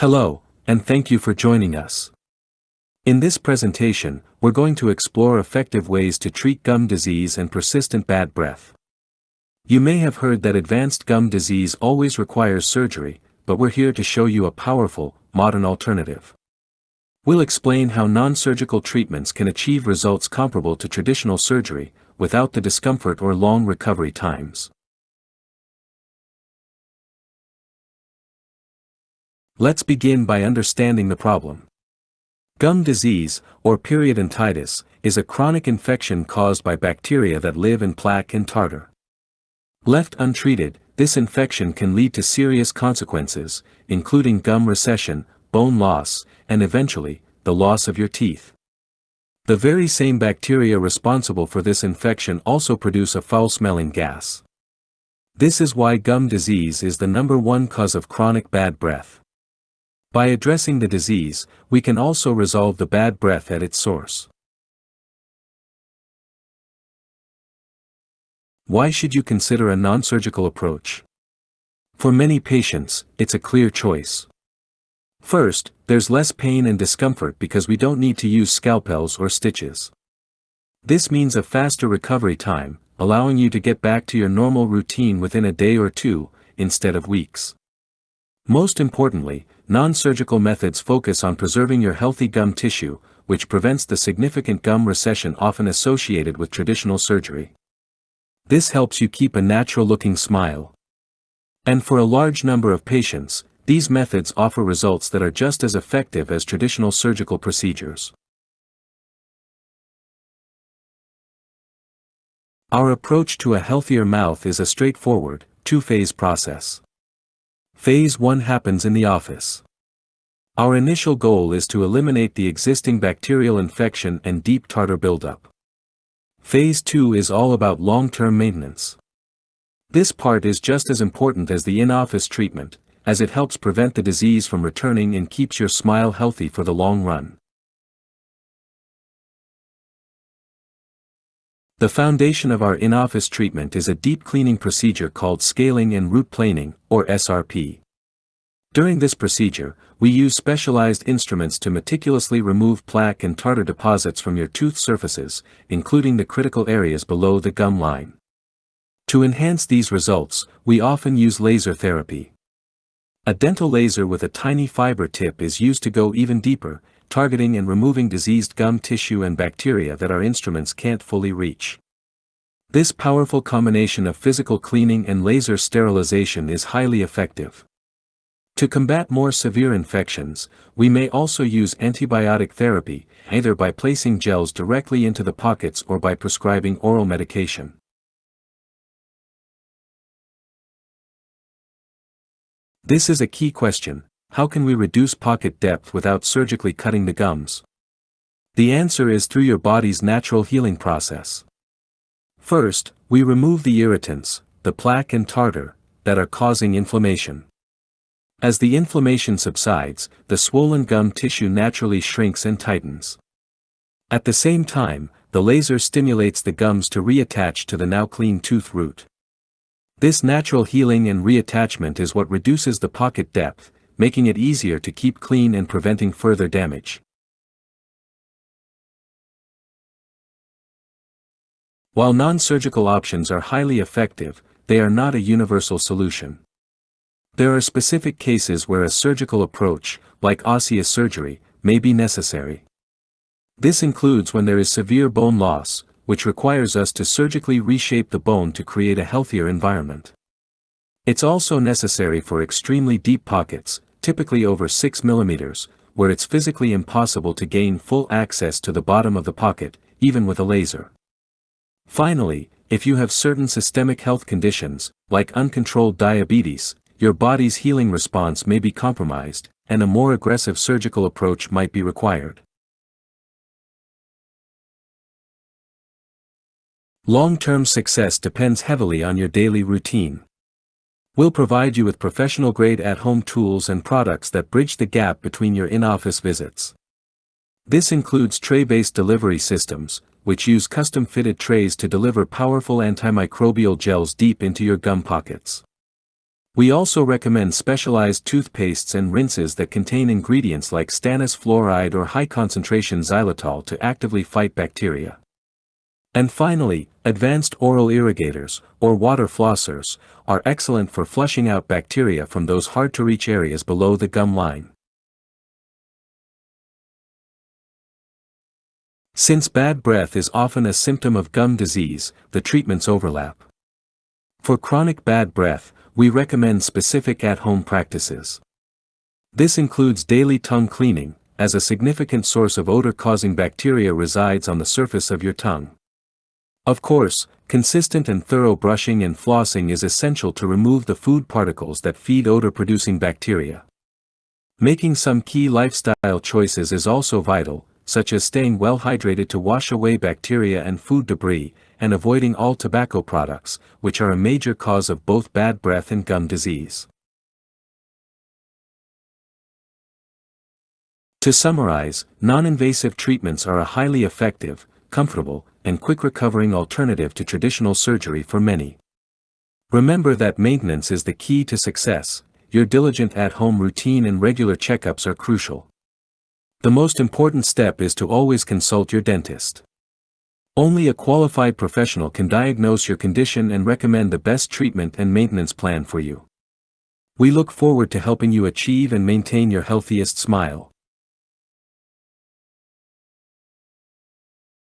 Hello, and thank you for joining us. In this presentation, we're going to explore effective ways to treat gum disease and persistent bad breath. You may have heard that advanced gum disease always requires surgery, but we're here to show you a powerful, modern alternative. We'll explain how non-surgical treatments can achieve results comparable to traditional surgery, without the discomfort or long recovery times. Let's begin by understanding the problem. Gum disease, or periodontitis, is a chronic infection caused by bacteria that live in plaque and tartar. Left untreated, this infection can lead to serious consequences, including gum recession, bone loss, and eventually, the loss of your teeth. The very same bacteria responsible for this infection also produce a foul-smelling gas. This is why gum disease is the #1 cause of chronic bad breath. By addressing the disease, we can also resolve the bad breath at its source. Why should you consider a non-surgical approach? For many patients, it's a clear choice. First, there's less pain and discomfort because we don't need to use scalpels or stitches. This means a faster recovery time, allowing you to get back to your normal routine within a day or two, instead of weeks. Most importantly, non-surgical methods focus on preserving your healthy gum tissue, which prevents the significant gum recession often associated with traditional surgery. This helps you keep a natural-looking smile. And for a large number of patients, these methods offer results that are just as effective as traditional surgical procedures. Our approach to a healthier mouth is a straightforward, two-phase process. Phase 1 happens in the office. Our initial goal is to eliminate the existing bacterial infection and deep tartar buildup. Phase 2 is all about long-term maintenance. This part is just as important as the in-office treatment, as it helps prevent the disease from returning and keeps your smile healthy for the long run. The foundation of our in-office treatment is a deep cleaning procedure called scaling and root planing, or SRP. During this procedure, we use specialized instruments to meticulously remove plaque and tartar deposits from your tooth surfaces, including the critical areas below the gum line. To enhance these results, we often use laser therapy. A dental laser with a tiny fiber tip is used to go even deeper, targeting and removing diseased gum tissue and bacteria that our instruments can't fully reach. This powerful combination of physical cleaning and laser sterilization is highly effective. To combat more severe infections, we may also use antibiotic therapy, either by placing gels directly into the pockets or by prescribing oral medication. This is a key question: how can we reduce pocket depth without surgically cutting the gums? The answer is through your body's natural healing process. First, we remove the irritants, the plaque and tartar, that are causing inflammation. As the inflammation subsides, the swollen gum tissue naturally shrinks and tightens. At the same time, the laser stimulates the gums to reattach to the now clean tooth root. This natural healing and reattachment is what reduces the pocket depth, making it easier to keep clean and preventing further damage. While non-surgical options are highly effective, they are not a universal solution. There are specific cases where a surgical approach, like osseous surgery, may be necessary. This includes when there is severe bone loss, which requires us to surgically reshape the bone to create a healthier environment. It's also necessary for extremely deep pockets, typically over 6 mm, where it's physically impossible to gain full access to the bottom of the pocket, even with a laser. Finally, if you have certain systemic health conditions, like uncontrolled diabetes, your body's healing response may be compromised, and a more aggressive surgical approach might be required. Long-term success depends heavily on your daily routine. We'll provide you with professional-grade at-home tools and products that bridge the gap between your in-office visits. This includes tray-based delivery systems, which use custom-fitted trays to deliver powerful antimicrobial gels deep into your gum pockets. We also recommend specialized toothpastes and rinses that contain ingredients like stannous fluoride or high-concentration xylitol to actively fight bacteria. And finally, advanced oral irrigators, or water flossers, are excellent for flushing out bacteria from those hard-to-reach areas below the gum line. Since bad breath is often a symptom of gum disease, the treatments overlap. For chronic bad breath, we recommend specific at-home practices. This includes daily tongue cleaning, as a significant source of odor-causing bacteria resides on the surface of your tongue. Of course, consistent and thorough brushing and flossing is essential to remove the food particles that feed odor-producing bacteria. Making some key lifestyle choices is also vital, such as staying well hydrated to wash away bacteria and food debris, and avoiding all tobacco products, which are a major cause of both bad breath and gum disease. To summarize, non-invasive treatments are a highly effective, comfortable, and quick-recovering alternative to traditional surgery for many. Remember that maintenance is the key to success. Your diligent at-home routine and regular checkups are crucial. The most important step is to always consult your dentist. Only a qualified professional can diagnose your condition and recommend the best treatment and maintenance plan for you. We look forward to helping you achieve and maintain your healthiest smile.